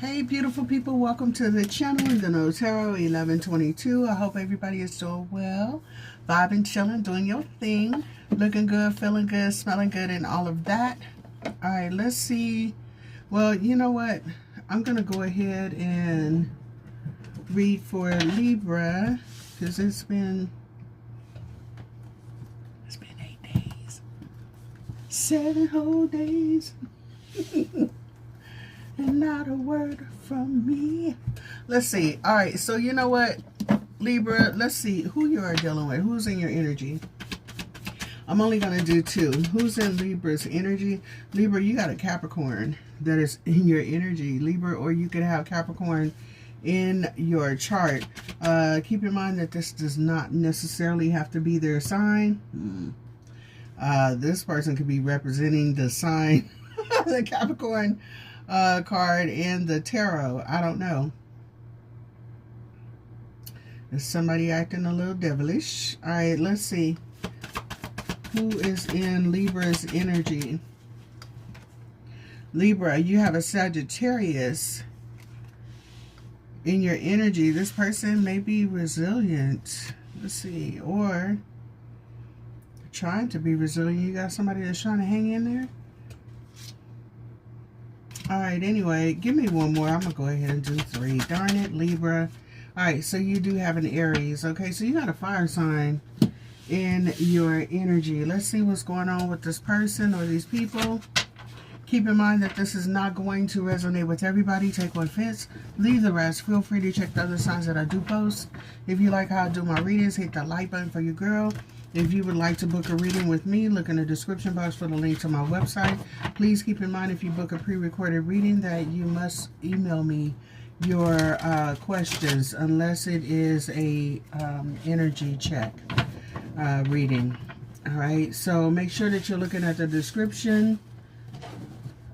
Hey beautiful people, welcome to the channel in the No Tarot 1122. I hope everybody is doing well, vibing, chilling, doing your thing, looking good, feeling good, smelling good, and all of that. All right, let's see. Well, you know what? I'm gonna go ahead and read for Libra because it's been 8 days, 7 whole days. And not a word from me. Let's see. All right, so you know what, Libra, let's see who you are dealing with. Who's in your energy? I'm only going to do 2. Who's in Libra's energy? Libra, you got a Capricorn that is in your energy, Libra, or you could have Capricorn in your chart. Keep in mind that this does not necessarily have to be their sign. This person could be representing the sign, the Capricorn card in the tarot. I don't know. Is somebody acting a little devilish? All right, let's see. Who is in Libra's energy? Libra, you have a Sagittarius in your energy. This person may be resilient. Let's see. Or trying to be resilient. You got somebody that's trying to hang in there? Alright, anyway, give me one more. I'm going to go ahead and do 3. Darn it, Libra. Alright, so you do have an Aries. Okay, so you got a fire sign in your energy. Let's see what's going on with this person or these people. Keep in mind that this is not going to resonate with everybody. Take what fits. Leave the rest. Feel free to check the other signs that I do post. If you like how I do my readings, hit that like button for your girl. If you would like to book a reading with me, look in the description box for the link to my website. Please keep in mind if you book a pre-recorded reading that you must email me your questions unless it is a energy check reading. All right, so make sure that you're looking at the description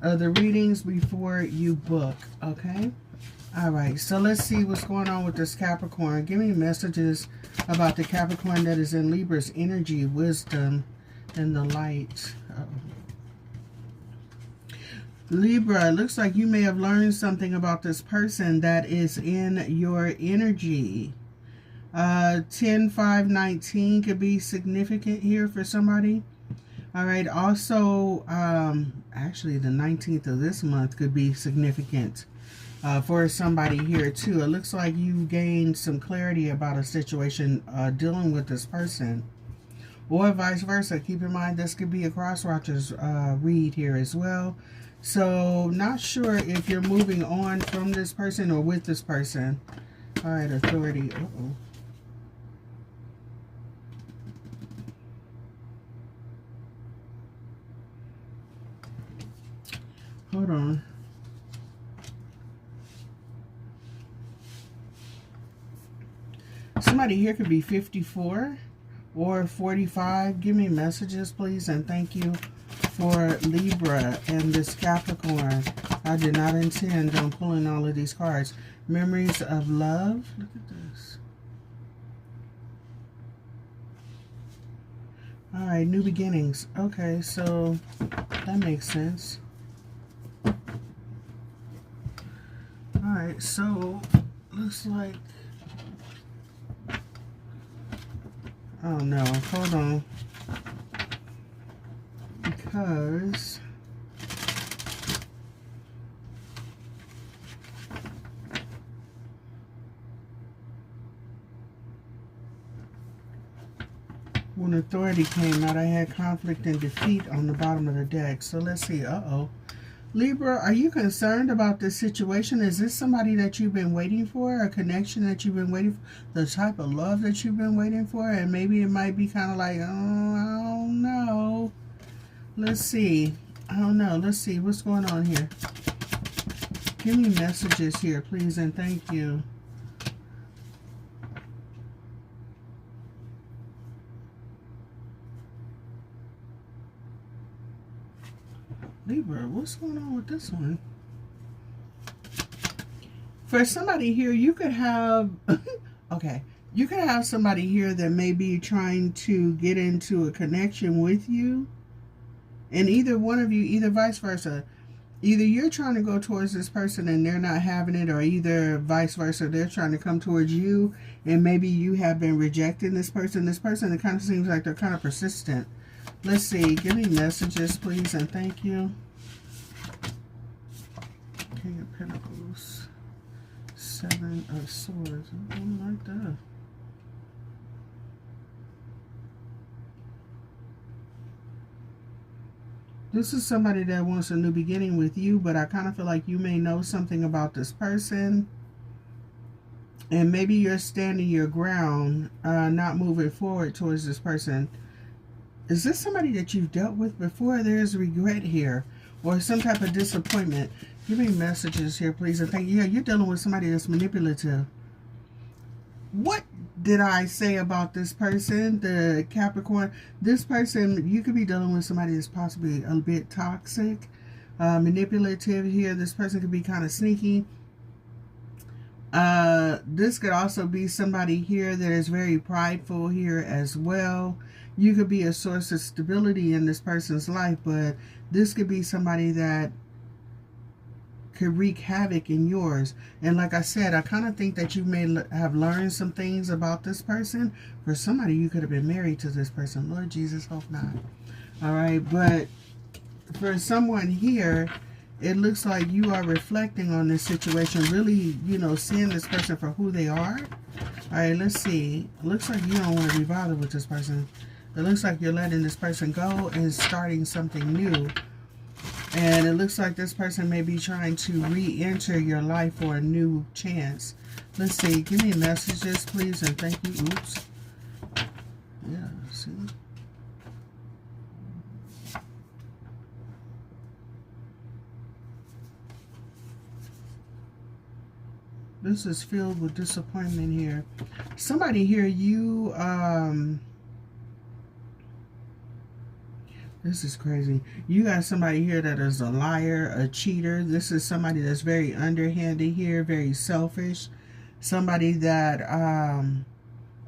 of the readings before you book, okay? All right, so let's see what's going on with this Capricorn. Give me messages about the Capricorn that is in Libra's energy, wisdom, and the light. Libra, it looks like you may have learned something about this person that is in your energy. 10, 5, 19 could be significant here for somebody. All right, also, actually the 19th of this month could be significant for somebody here too. It looks like you gained some clarity about a situation dealing with this person, or vice versa. Keep in mind this could be a cross-watchers read here as well. So not sure if you're moving on from this person or with this person. All right, authority. Hold on. Somebody here could be 54 or 45. Give me messages, please, and thank you for Libra and this Capricorn. I did not intend on pulling all of these cards. Memories of love. Look at this. All right, new beginnings. Okay, so that makes sense. All right, so looks like, oh no, hold on, because when authority came out, I had conflict and defeat on the bottom of the deck. So let's see. Libra, are you concerned about this situation? Is this somebody that you've been waiting for? A connection that you've been waiting for? The type of love that you've been waiting for? And maybe it might be kind of like, oh, I don't know. Let's see. I don't know. Let's see. What's going on here? Give me messages here, please, and thank you. Libra, what's going on with this one? For somebody here, you could have, okay, you could have somebody here that may be trying to get into a connection with you. And either one of you, either vice versa, Either you're trying to go towards this person and they're not having it, or either vice versa, they're trying to come towards you and maybe you have been rejecting this person. This person, it kind of seems like they're kind of persistent. Let's see. Give me messages, please, and thank you. King of Pentacles. Seven of Swords. I don't like that. This is somebody that wants a new beginning with you, but I kind of feel like you may know something about this person. And maybe you're standing your ground, not moving forward towards this person. Is this somebody that you've dealt with before? There's regret here, or some type of disappointment. Give me messages here, please. And thank you. Yeah, you're dealing with somebody that's manipulative. What did I say about this person, the Capricorn? This person, you could be dealing with somebody that's possibly a bit toxic, manipulative here. This person could be kind of sneaky. This could also be somebody here that is very prideful here as well. You could be a source of stability in this person's life, but this could be somebody that could wreak havoc in yours. And like I said, I kind of think that you may have learned some things about this person. For somebody, you could have been married to this person. Lord Jesus, hope not. All right, but for someone here, it looks like you are reflecting on this situation, really, you know, seeing this person for who they are. All right, let's see. It looks like you don't want to be bothered with this person. It looks like you're letting this person go and starting something new. And it looks like this person may be trying to re-enter your life for a new chance. Let's see. Give me messages, please, and thank you. Oops. Yeah, see? This is filled with disappointment here. Somebody here, you, this is crazy. You got somebody here that is a liar, a cheater. This is somebody that's very underhanded here, very selfish. Somebody that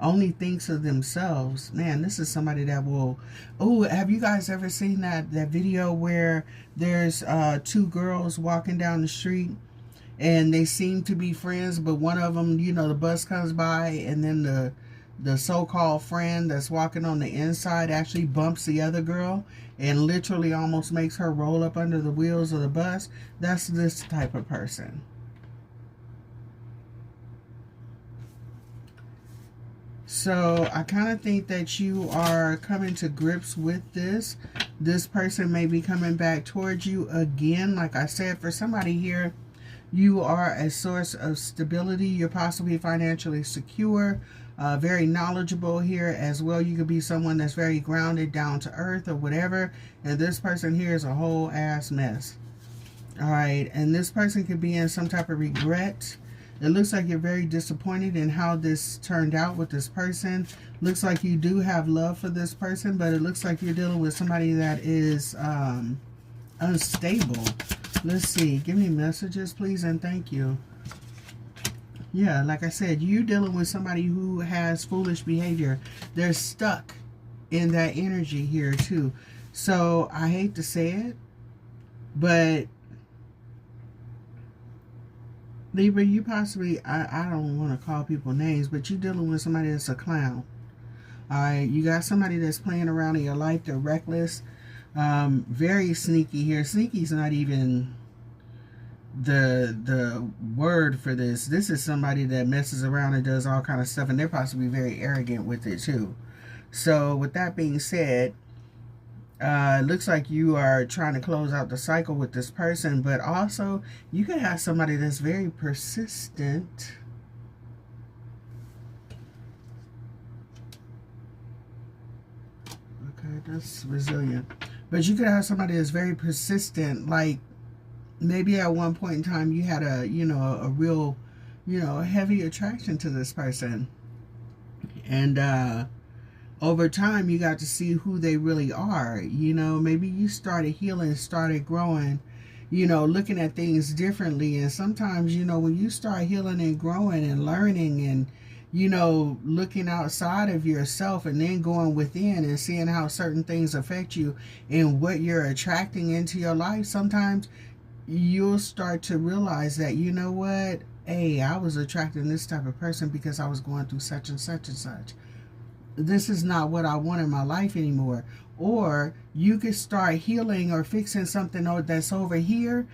only thinks of themselves. Man, this is somebody that will... Oh, have you guys ever seen that video where there's two girls walking down the street and they seem to be friends, but one of them, you know, the bus comes by and then the so-called friend that's walking on the inside actually bumps the other girl and literally almost makes her roll up under the wheels of the bus? That's this type of person. So I kind of think that you are coming to grips with this. This person may be coming back towards you again. Like I said, for somebody here, you are a source of stability. You're possibly financially secure, very knowledgeable here as well. You could be someone that's very grounded, down to earth or whatever. And this person here is a whole ass mess. All right. And this person could be in some type of regret. It looks like you're very disappointed in how this turned out with this person. Looks like you do have love for this person, but it looks like you're dealing with somebody that is unstable. Let's see. Give me messages, please, and thank you. Yeah, like I said, you dealing with somebody who has foolish behavior. They're stuck in that energy here, too. So, I hate to say it, but Libra, you possibly, I don't want to call people names, but you're dealing with somebody that's a clown. Alright, you got somebody that's playing around in your life. They're reckless. Very sneaky here. Sneaky is not even the word for this. This is somebody that messes around and does all kind of stuff, and they're possibly very arrogant with it too. So with that being said, it looks like you are trying to close out the cycle with this person, but also you could have somebody that's very persistent. Okay, that's resilient. But you could have somebody that's very persistent, like maybe at one point in time you had a, you know, a real, you know, heavy attraction to this person. And over time you got to see who they really are. You know, maybe you started healing, started growing, you know, looking at things differently. And sometimes, you know, when you start healing and growing and learning and, you know, looking outside of yourself and then going within and seeing how certain things affect you and what you're attracting into your life, sometimes you'll start to realize that, you know what? Hey, I was attracting this type of person because I was going through such and such and such. This is not what I want in my life anymore. Or you could start healing or fixing something that's over here,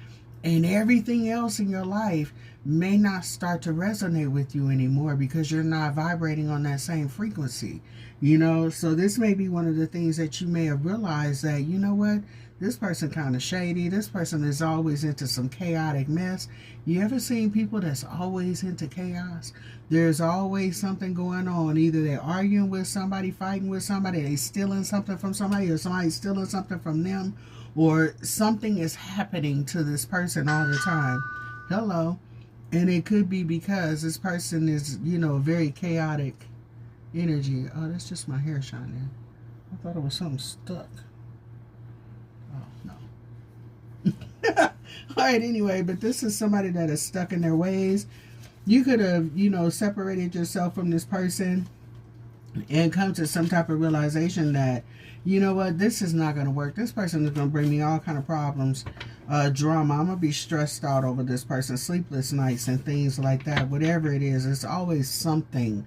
and everything else in your life may not start to resonate with you anymore because you're not vibrating on that same frequency. You know, so this may be one of the things that you may have realized, that, you know what, this person kind of shady. This person is always into some chaotic mess. You ever seen people that's always into chaos? There's always something going on. Either they're arguing with somebody, fighting with somebody, they stealing something from somebody, or somebody's stealing something from them, or something is happening to this person all the time. Hello. And it could be because this person is, you know, very chaotic energy. Oh, that's just my hair shining. I thought it was something stuck. Oh, no. All right, anyway, but this is somebody that is stuck in their ways. You could have, you know, separated yourself from this person and come to some type of realization that, you know what, this is not going to work. This person is going to bring me all kind of problems, drama. I'm going to be stressed out over this person, sleepless nights and things like that. Whatever it is, it's always something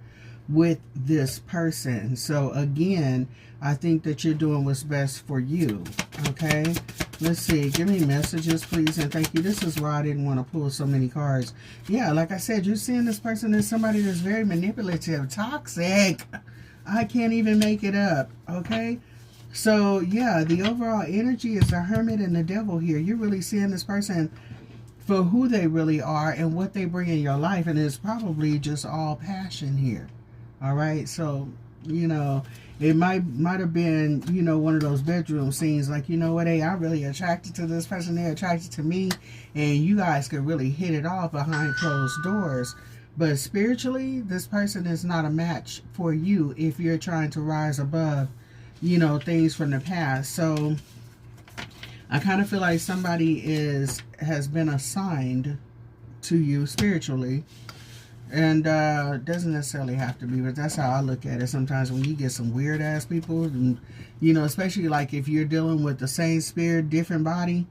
with this person. So again, I think that you're doing what's best for you. Okay, let's see. Give me messages, please, and thank you. This is why I didn't want to pull so many cards. Yeah, like I said, you're seeing this person as somebody that's very manipulative, toxic. I can't even make it up. Okay, so yeah, the overall energy is the Hermit and the Devil here. You're really seeing this person for who they really are and what they bring in your life, and it's probably just all passion here. All right, so, you know, it might have been, you know, one of those bedroom scenes, like, you know what, hey, I'm really attracted to this person, they're attracted to me, and you guys could really hit it off behind closed doors. But spiritually, this person is not a match for you if you're trying to rise above, you know, things from the past. So I kind of feel like somebody has been assigned to you spiritually. And doesn't necessarily have to be, but that's how I look at it. Sometimes when you get some weird ass people, and, you know, especially like if you're dealing with the same spirit, different body,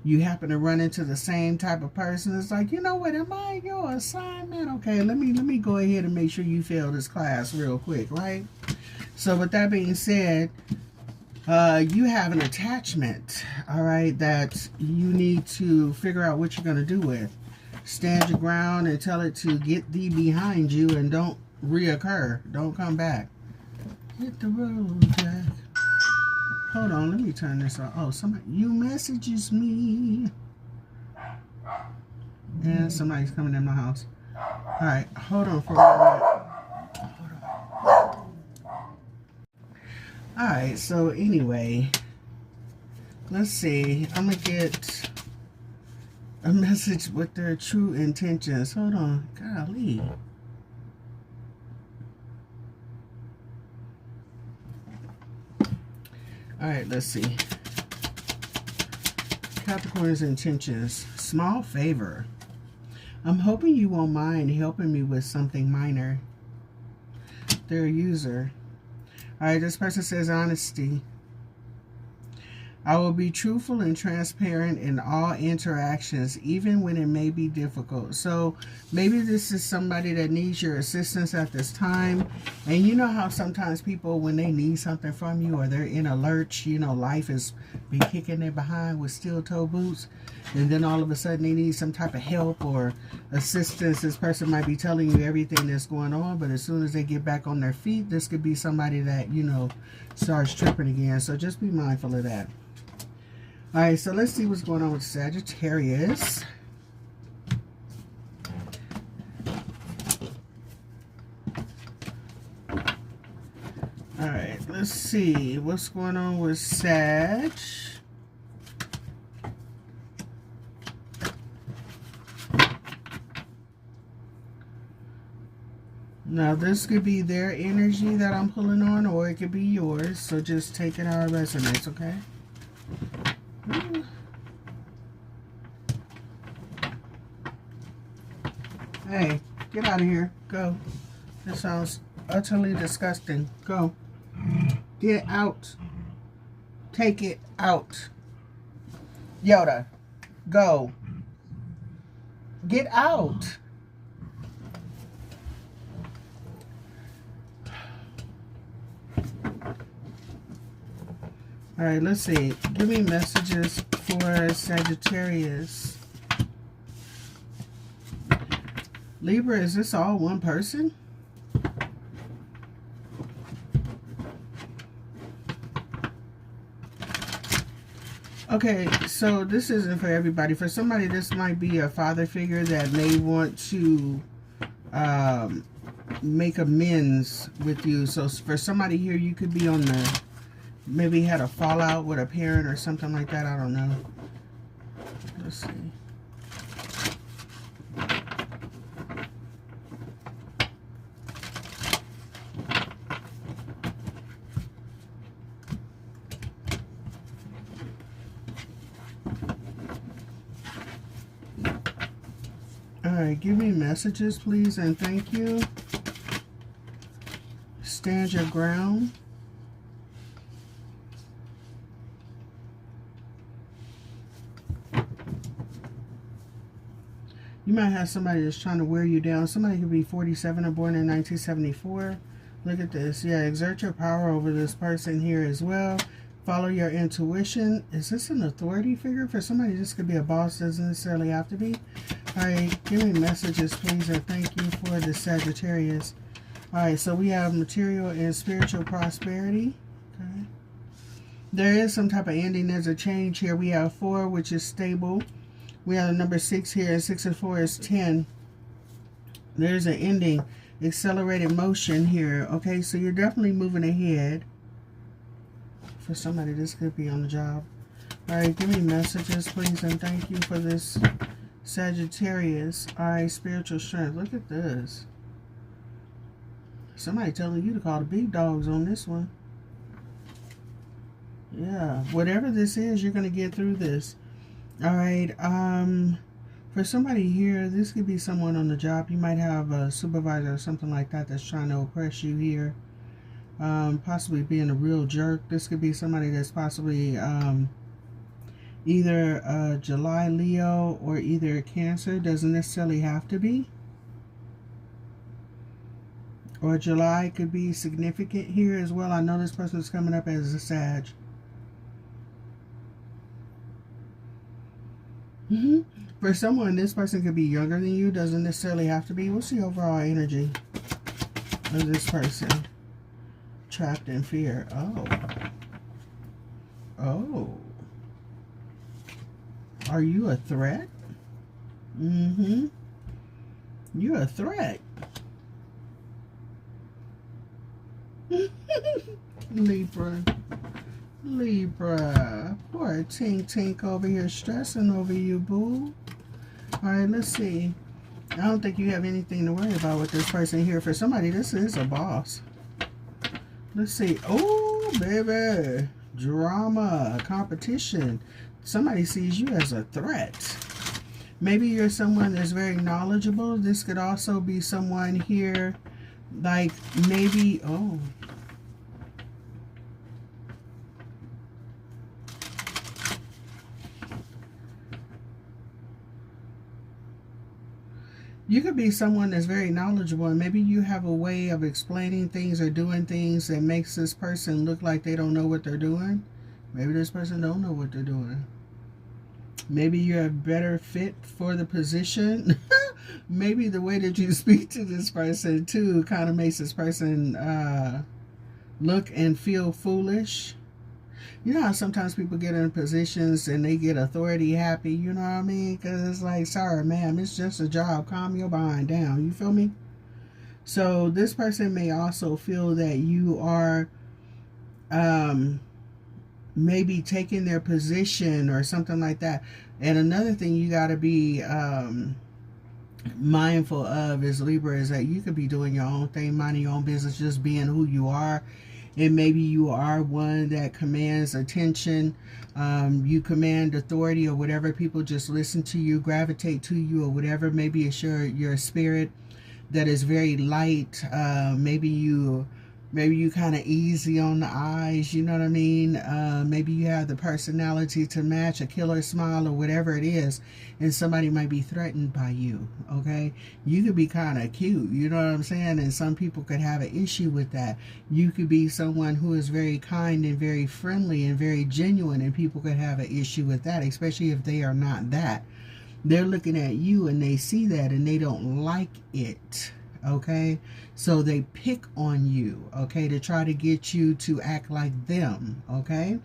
you happen to run into the same type of person. It's like, you know what, am I your assignment? Okay, let me go ahead and make sure you fail this class real quick, right? So with that being said, you have an attachment, all right, that you need to figure out what you're going to do with. Stand your ground and tell it to get thee behind you and don't reoccur. Don't come back. Hit the road, Jack. Hold on, let me turn this off. Oh, somebody, you messages me. And somebody's coming in my house. Alright, hold on for a minute. Hold on. Alright, so anyway, let's see. I'm going to get a message with their true intentions. Hold on. Golly. Alright, let's see. Capricorn's intentions. Small favor. I'm hoping you won't mind helping me with something minor. They're a user. Alright, this person says honesty. I will be truthful and transparent in all interactions, even when it may be difficult. So maybe this is somebody that needs your assistance at this time. And you know how sometimes people, when they need something from you or they're in a lurch, you know, life has been kicking their behind with steel-toe boots. And then all of a sudden they need some type of help or assistance. This person might be telling you everything that's going on, but as soon as they get back on their feet, this could be somebody that, you know, starts tripping again. So just be mindful of that. All right, so let's see what's going on with Sagittarius. All right, let's see what's going on with Sag. Now, this could be their energy that I'm pulling on, or it could be yours. So just take it how it resonates, okay? Hey, get out of here. Go. That sounds utterly disgusting. Go. Get out. Take it out. Yoda. Go. Get out. All right, let's see. Give me messages for Sagittarius. Libra, is this all one person? Okay, so this isn't for everybody. For somebody, this might be a father figure that may want to make amends with you. So for somebody here, you could be on the, maybe had a fallout with a parent or something like that. I don't know. Let's see. Alright, give me messages, please, and thank you. Stand your ground. You might have somebody that's trying to wear you down. Somebody could be 47 or born in 1974. Look at this. Yeah, exert your power over this person here as well. Follow your intuition. Is this an authority figure? For somebody, this could be a boss. Doesn't necessarily have to be. Alright, give me messages, please, and thank you for the Sagittarius. Alright, so we have material and spiritual prosperity. Okay. There is some type of ending. There's a change here. We have 4, which is stable. We have the number 6 here, and 6 and 4 is 10. There's an ending. Accelerated motion here. Okay, so you're definitely moving ahead. For somebody, this could be on the job. Alright, give me messages, please, and thank you for this Sagittarius. Alright, spiritual strength. Look at this. Somebody telling you to call the big dogs on this one. Yeah, whatever this is, you're going to get through this. Alright, for somebody here, this could be someone on the job. You might have a supervisor or something like that that's trying to oppress you here. Possibly being a real jerk. This could be somebody that's possibly either July Leo or either Cancer. Doesn't necessarily have to be. Or July could be significant here as well. I know this person is coming up as a Sag. For someone, this person could be younger than you. Doesn't necessarily have to be. What's the overall energy of this person? Trapped in fear. Oh. Oh. Are you a threat? You're a threat. Libra. Libra. Poor Tink Tink over here stressing over you, boo. Alright, let's see. I don't think you have anything to worry about with this person here. For somebody, this is a boss. Let's see. Oh, baby. Drama. Competition. Somebody sees you as a threat. Maybe you're someone that's very knowledgeable. This could also be someone here, like maybe, oh. You could be someone that's very knowledgeable, and maybe you have a way of explaining things or doing things that makes this person look like they don't know what they're doing. Maybe this person don't know what they're doing. Maybe you're a better fit for the position. Maybe the way that you speak to this person, too, kind of makes this person look and feel foolish. You know how sometimes people get in positions and they get authority happy, you know what I mean? Because it's like, sorry, ma'am, it's just a job. Calm your behind down. You feel me? So this person may also feel that you are maybe taking their position or something like that. And another thing you got to be mindful of is, Libra, is that you could be doing your own thing, minding your own business, just being who you are. And maybe you are one that commands attention. You command authority or whatever. People just listen to you, gravitate to you or whatever. Maybe it's your spirit that is very light. Maybe you Maybe you kind of easy on the eyes, you know what I mean? Maybe you have the personality to match a killer smile or whatever it is, and somebody might be threatened by you, okay? You could be kind of cute, you know what I'm saying? And some people could have an issue with that. You could be someone who is very kind and very friendly and very genuine, and people could have an issue with that, especially if they are not that. They're looking at you and they see that and they don't like it. Okay, so they pick on you, okay, to try to get you to act like them. Okay,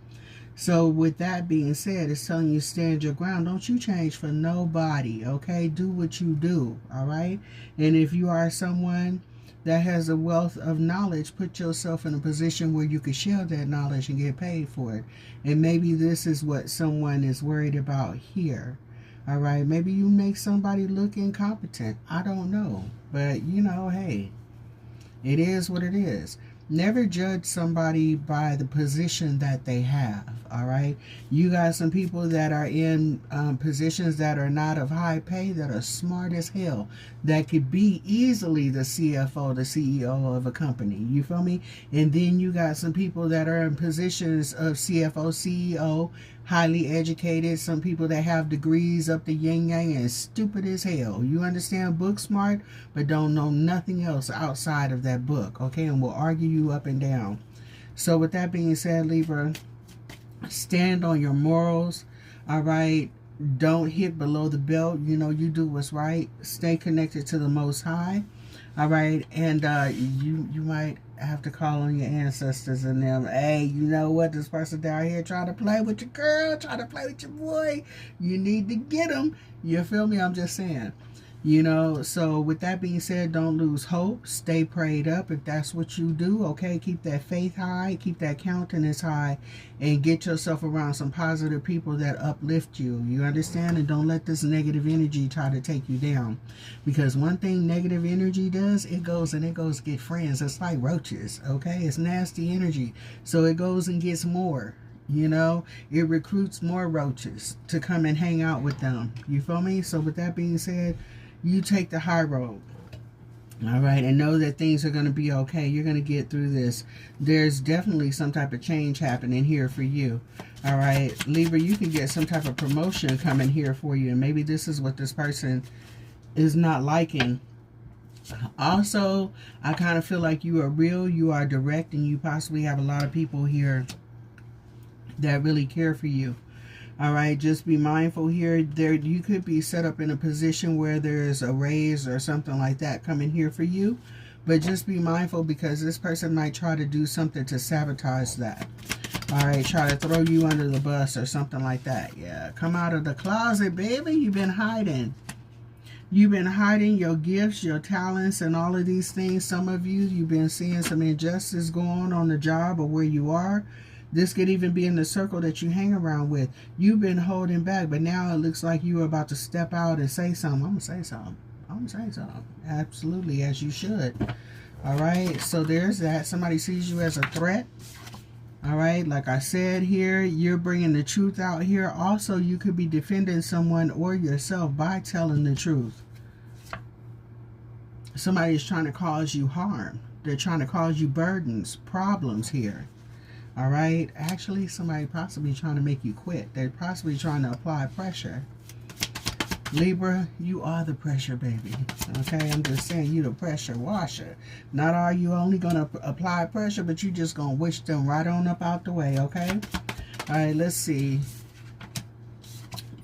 so with that being said, it's telling you stand your ground. Don't you change for nobody. Okay, do what you do. All right, and if you are someone that has a wealth of knowledge, put yourself in a position where you can share that knowledge and get paid for it. And maybe this is what someone is worried about here. All right, maybe you make somebody look incompetent. I don't know. But, you know, hey, it is what it is. Never judge somebody by the position that they have, all right? You got some people that are in positions that are not of high pay, that are smart as hell, that could be easily the CFO, the CEO of a company. You feel me? And then you got some people that are in positions of CFO, CEO, highly educated, some people that have degrees up the yin yang and stupid as hell. You understand? Book smart, but don't know nothing else outside of that book, okay? And will argue you up and down. So with that being said, Libra, stand on your morals, all right? Don't hit below the belt. You know, you do what's right. Stay connected to the Most High, all right? And you might have to call on your ancestors and them. Hey, you know what? This person down here trying to play with your girl, trying to play with your boy. You need to get them. You feel me? I'm just saying. You know, so with that being said, don't lose hope. Stay prayed up if that's what you do, okay? Keep that faith high, keep that countenance high, and get yourself around some positive people that uplift you. You understand? And don't let this negative energy try to take you down. Because one thing negative energy does, it goes get friends. It's like roaches, okay? It's nasty energy. So it goes and gets more. You know, it recruits more roaches to come and hang out with them. You feel me? So with that being said, you take the high road, all right, and know that things are going to be okay. You're going to get through this. There's definitely some type of change happening here for you, all right? Libra, you can get some type of promotion coming here for you, and maybe this is what this person is not liking. Also, I kind of feel like you are real, you are direct, and you possibly have a lot of people here that really care for you. All right, just be mindful here. There, you could be set up in a position where there's a raise or something like that coming here for you. But just be mindful because this person might try to do something to sabotage that. All right, try to throw you under the bus or something like that. Yeah, come out of the closet, baby. You've been hiding. You've been hiding your gifts, your talents, and all of these things. Some of you, you've been seeing some injustice going on the job or where you are. This could even be in the circle that you hang around with. You've been holding back, but now it looks like you're about to step out and say something. I'm going to say something. I'm going to say something. Absolutely, as you should. All right, so there's that. Somebody sees you as a threat. All right, like I said here, you're bringing the truth out here. Also, you could be defending someone or yourself by telling the truth. Somebody is trying to cause you harm. They're trying to cause you burdens, problems here. All right, actually somebody possibly trying to make you quit. They're possibly trying to apply pressure. Libra, you are the pressure, baby. Okay, I'm just saying you the pressure washer. Not are you only going to apply pressure, but you just going to wish them right on up out the way, okay? All right, let's see.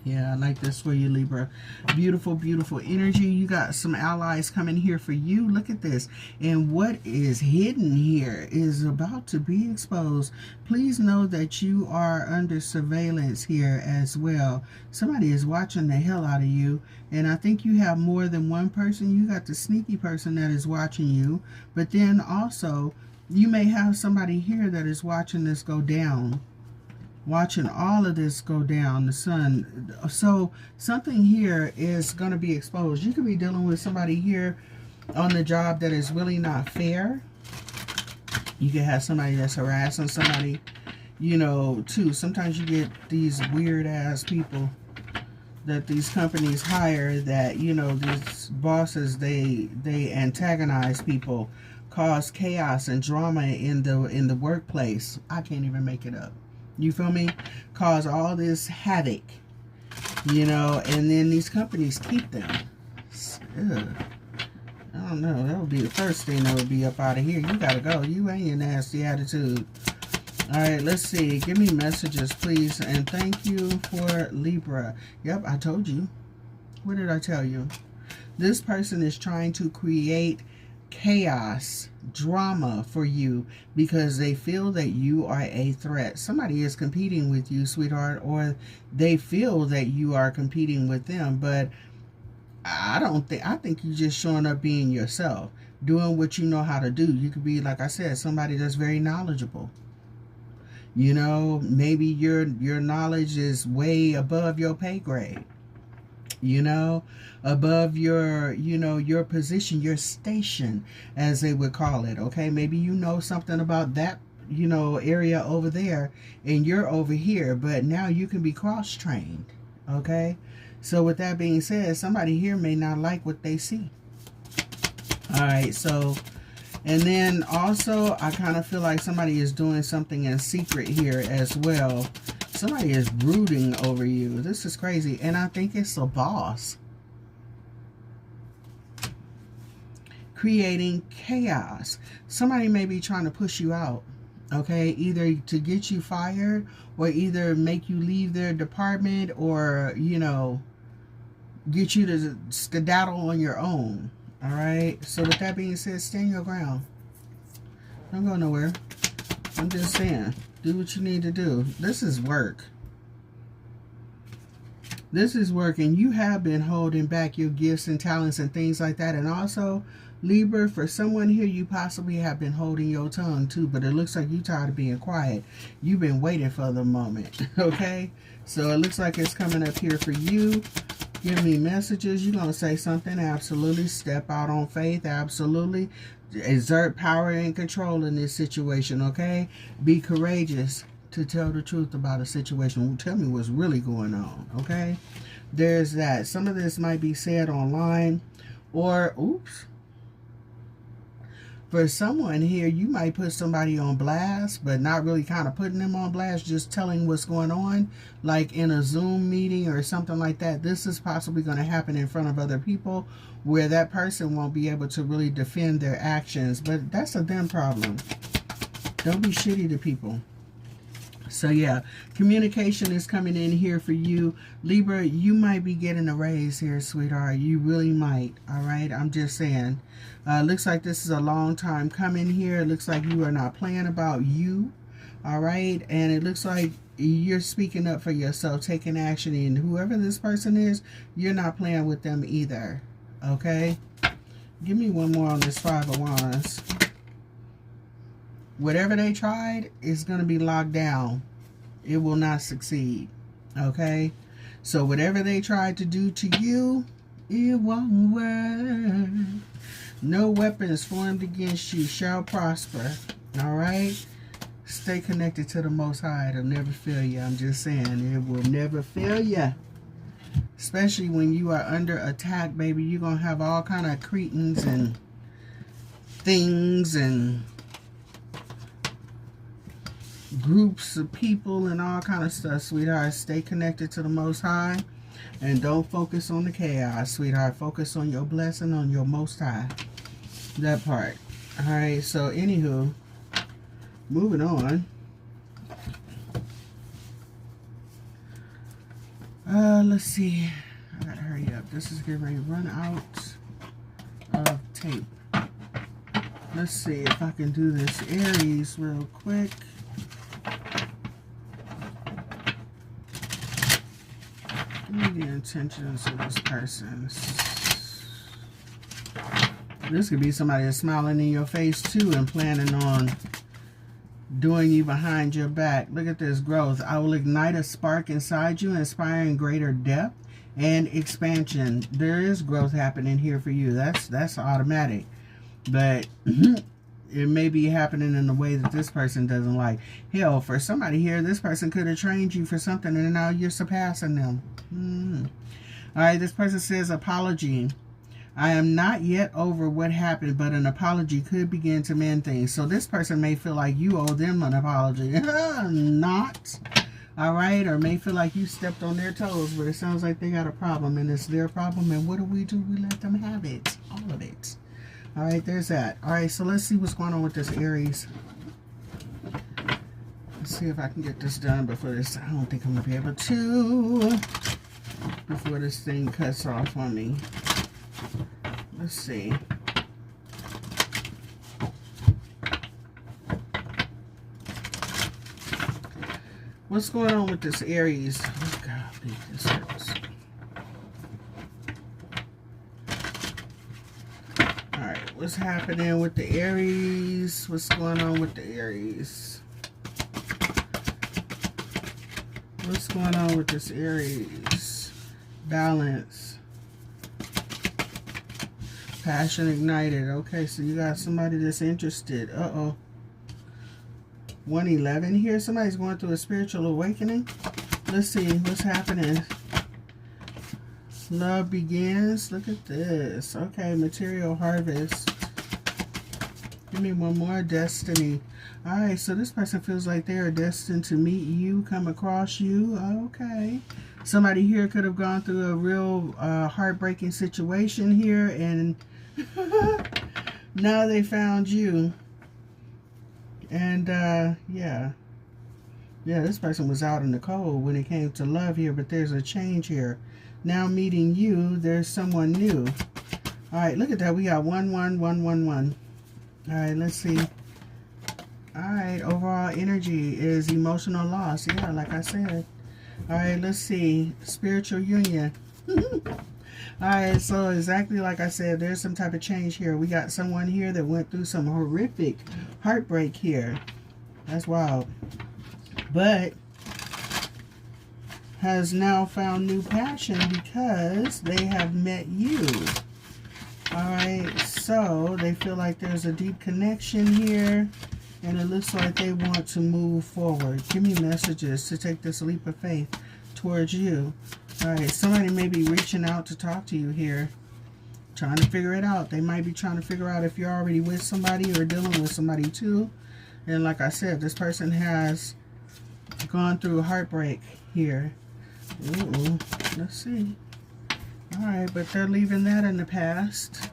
Yeah, I like this for you, Libra. Beautiful, beautiful energy. You got some allies coming here for you. Look at this. And what is hidden here is about to be exposed. Please know that you are under surveillance here as well. Somebody is watching the hell out of you. And I think you have more than one person. You got the sneaky person that is watching you. But then also, you may have somebody here that is watching this go down. Watching all of this go down, the sun. So something here is going to be exposed. You could be dealing with somebody here on the job that is really not fair. You could have somebody that's harassing somebody, you know, too. Sometimes you get these weird ass people that these companies hire that, you know, these bosses, they antagonize people, cause chaos and drama in the workplace. I can't even make it up. You feel me? Cause all this havoc, you know, and then these companies keep them. Ugh. I don't know. That would be the first thing that would be up out of here. You gotta go. You and your nasty attitude. All right, let's see. Give me messages, please. And thank you for Libra. Yep, I told you. What did I tell you? This person is trying to create chaos, drama for you because they feel that you are a threat. Somebody is competing with you, sweetheart, or they feel that you are competing with them, but I think you're just showing up being yourself, doing what you know how to do. You could be, like I said, somebody that's very knowledgeable. You know, maybe your knowledge is way above your pay grade. You know, above your, you know, your position, your station, as they would call it. Okay, maybe you know something about that, you know, area over there, and you're over here, but now you can be cross-trained. Okay, so with that being said, somebody here may not like what they see. All right, so, and then also, I kind of feel like somebody is doing something in secret here as well. Somebody is brooding over you. This is crazy. And I think it's a boss. Creating chaos. Somebody may be trying to push you out. Okay? Either to get you fired, or either make you leave their department, or, you know, get you to skedaddle on your own. Alright? So with that being said, stand your ground. Don't go nowhere. I'm just saying. Do what you need to do. This is work. This is work, and you have been holding back your gifts and talents and things like that. And also, Libra, for someone here, you possibly have been holding your tongue too, but it looks like you're tired of being quiet. You've been waiting for the moment, okay? So it looks like it's coming up here for you. Give me messages. You're going to say something. Absolutely. Step out on faith. Absolutely. Exert power and control in this situation, okay? Be courageous to tell the truth about a situation. Tell me what's really going on, okay? There's that. Some of this might be said online, or, oops. For someone here, you might put somebody on blast, but not really kind of putting them on blast, just telling what's going on, like in a Zoom meeting or something like that. This is possibly going to happen in front of other people, where that person won't be able to really defend their actions, but that's a them problem. Don't be shitty to people. So yeah, communication is coming in here for you. Libra, you might be getting a raise here, sweetheart. You really might, all right? I'm just saying. Looks like this is a long time coming here. It looks like you are not playing about you, all right? And it looks like you're speaking up for yourself, taking action. And whoever this person is, you're not playing with them either, okay? Give me one more on this Five of Wands. Whatever they tried is going to be locked down. It will not succeed. Okay? So whatever they tried to do to you, it won't work. No weapons formed against you shall prosper. Alright? Stay connected to the Most High. It'll never fail you. I'm just saying. It will never fail you. Especially when you are under attack, baby. You're going to have all kind of cretins and things and groups of people and all kind of stuff, sweetheart. Stay connected to the Most High, and don't focus on the chaos, sweetheart. Focus on your blessing, on your Most High. That part. Alright, so anywho, moving on. Let's see. I gotta hurry up. This is getting ready to run out of tape. Let's see if I can do this Aries real quick. Give me the intentions of this person. This could be somebody that's smiling in your face too and planning on doing you behind your back. Look at this growth. I will ignite a spark inside you, inspiring greater depth and expansion. There is growth happening here for you. That's automatic. But it may be happening in a way that this person doesn't like. Hell, for somebody here, this person could have trained you for something and now you're surpassing them. All right, this person says apology I am not yet over what happened, but an apology could begin to mend things. So this person may feel like you owe them an apology. Not. All right. Or may feel like you stepped on their toes, but it sounds like they got a problem and it's their problem. And what do? We let them have it. All of it. All right. There's that. All right. So let's see what's going on with this Aries. Let's see if I can get this done before this. I don't think I'm going to be able to. Before this thing cuts off on me. Let's see. What's going on with this Aries? Oh God, this hurts. Alright, what's happening with the Aries? What's going on with the Aries? What's going on with this Aries? Balance. Passion ignited. Okay, so you got somebody that's interested. Uh-oh. 111 here. Somebody's going through a spiritual awakening. Let's see what's happening. Love begins. Look at this. Okay, material harvest. Give me one more. Destiny. Alright, so this person feels like they are destined to meet you, come across you. Okay. Somebody here could have gone through a real heartbreaking situation here, and now they found you. And yeah, this person was out in the cold when it came to love here, but there's a change here. Now meeting you, there's someone new. All right, look at that. We got 11111. All right, let's see. All right, overall energy is emotional loss. Yeah, like I said. All right, let's see. Spiritual union. Alright, so exactly like I said, there's some type of change here. We got someone here that went through some horrific heartbreak here. That's wild. But has now found new passion because they have met you. Alright, so they feel like there's a deep connection here. And it looks like they want to move forward. Give me messages to take this leap of faith towards you. Alright, somebody may be reaching out to talk to you here. Trying to figure it out. They might be trying to figure out if you're already with somebody or dealing with somebody too. And like I said, this person has gone through heartbreak here. Ooh, let's see. Alright, but they're leaving that in the past.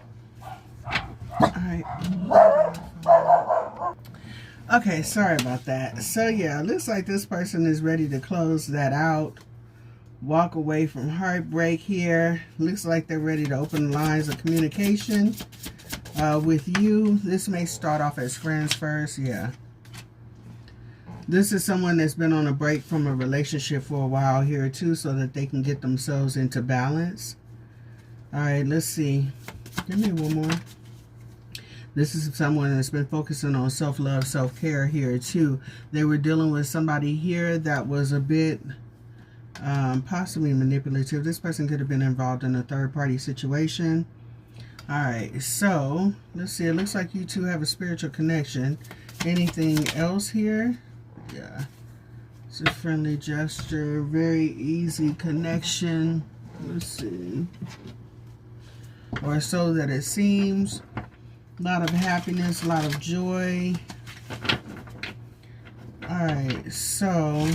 Alright. Okay, sorry about that. So yeah, looks like this person is ready to close that out. Walk away from heartbreak here. Looks like they're ready to open lines of communication with you. This may start off as friends first. Yeah. This is someone that's been on a break from a relationship for a while here too, so that they can get themselves into balance. All right, let's see. Give me one more. This is someone that's been focusing on self-love, self-care here too. They were dealing with somebody here that was a bit possibly manipulative. This person could have been involved in a third-party situation. Alright, so let's see. It looks like you two have a spiritual connection. Anything else here? Yeah. It's a friendly gesture. Very easy connection. Let's see. Or so that it seems. A lot of happiness, a lot of joy. Alright, so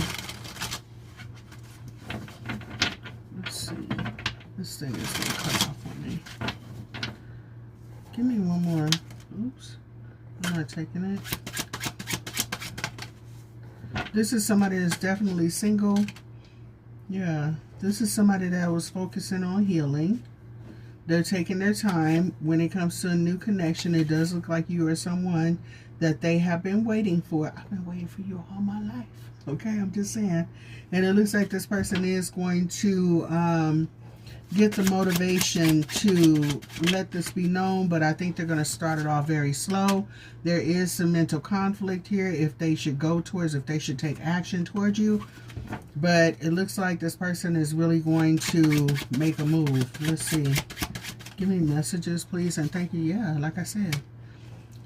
let's see. This thing is going to cut off on me. Give me one more. Oops. I'm not taking it. This is somebody that's definitely single. Yeah. This is somebody that was focusing on healing. They're taking their time when it comes to a new connection. It does look like you are someone that they have been waiting for. I've been waiting for you all my life. Okay, I'm just saying. And it looks like this person is going to get the motivation to let this be known, but I think they're going to start it off very slow. There is some mental conflict here if they should go towards, if they should take action towards you. But it looks like this person is really going to make a move. Let's see. Give me messages, please, and thank you. Yeah, like I said.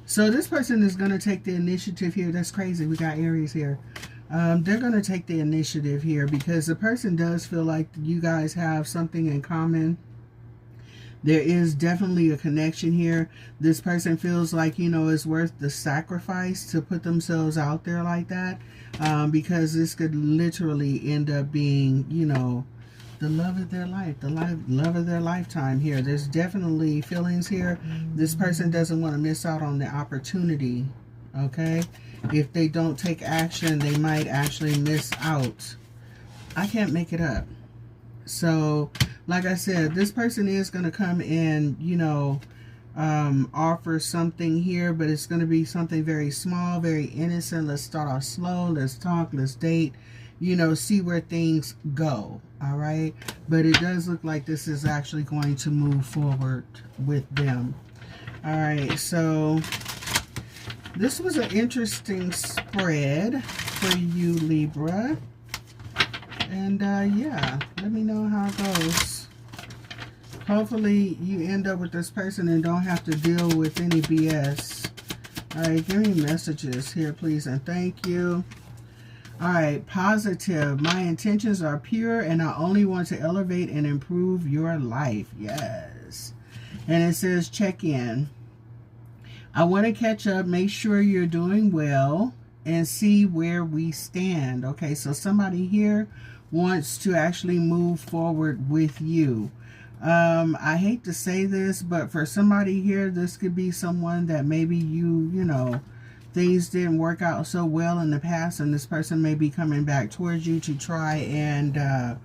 So this person is going to take the initiative here. That's crazy. We got Aries here. They're going to take the initiative here because the person does feel like you guys have something in common. There is definitely a connection here. This person feels like, you know, it's worth the sacrifice to put themselves out there like that, because this could literally end up being, you know, the love of their life, the love of their lifetime here. There's definitely feelings here. This person doesn't want to miss out on the opportunity, okay? If they don't take action, they might actually miss out. I can't make it up. So, like I said, this person is going to come in, you know, offer something here, but it's going to be something very small, very innocent. Let's start off slow. Let's talk. Let's date. You know, see where things go. All right. But it does look like this is actually going to move forward with them. All right. So this was an interesting spread for you, Libra. And yeah, let me know how it goes. Hopefully you end up with this person and don't have to deal with any BS. All right, give me messages here, please, and thank you. All right, positive. My intentions are pure and I only want to elevate and improve your life. Yes. And it says check in. I want to catch up, make sure you're doing well, and see where we stand. Okay, so somebody here wants to actually move forward with you. I hate to say this, but for somebody here, this could be someone that maybe you know, things didn't work out so well in the past, and this person may be coming back towards you to try and,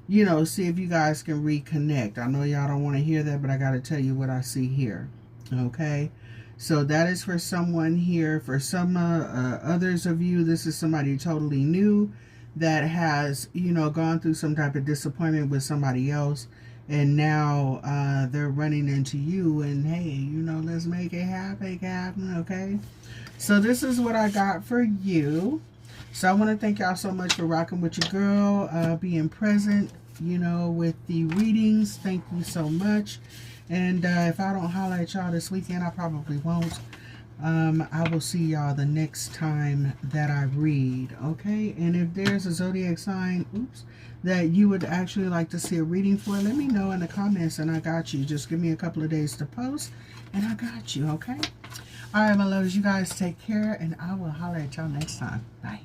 you know, see if you guys can reconnect. I know y'all don't want to hear that, but I got to tell you what I see here. Okay. So that is for someone here. For some others of you, this is somebody totally new that has, you know, gone through some type of disappointment with somebody else. And now they're running into you and, hey, you know, let's make it happen, okay? So this is what I got for you. So I want to thank y'all so much for rocking with your girl, being present, you know, with the readings. Thank you so much. And if I don't holler at y'all this weekend, I probably won't. I will see y'all the next time that I read, okay? And if there's a zodiac sign, that you would actually like to see a reading for, let me know in the comments and I got you. Just give me a couple of days to post and I got you, okay? All right, my loves, you guys take care and I will holler at y'all next time. Bye.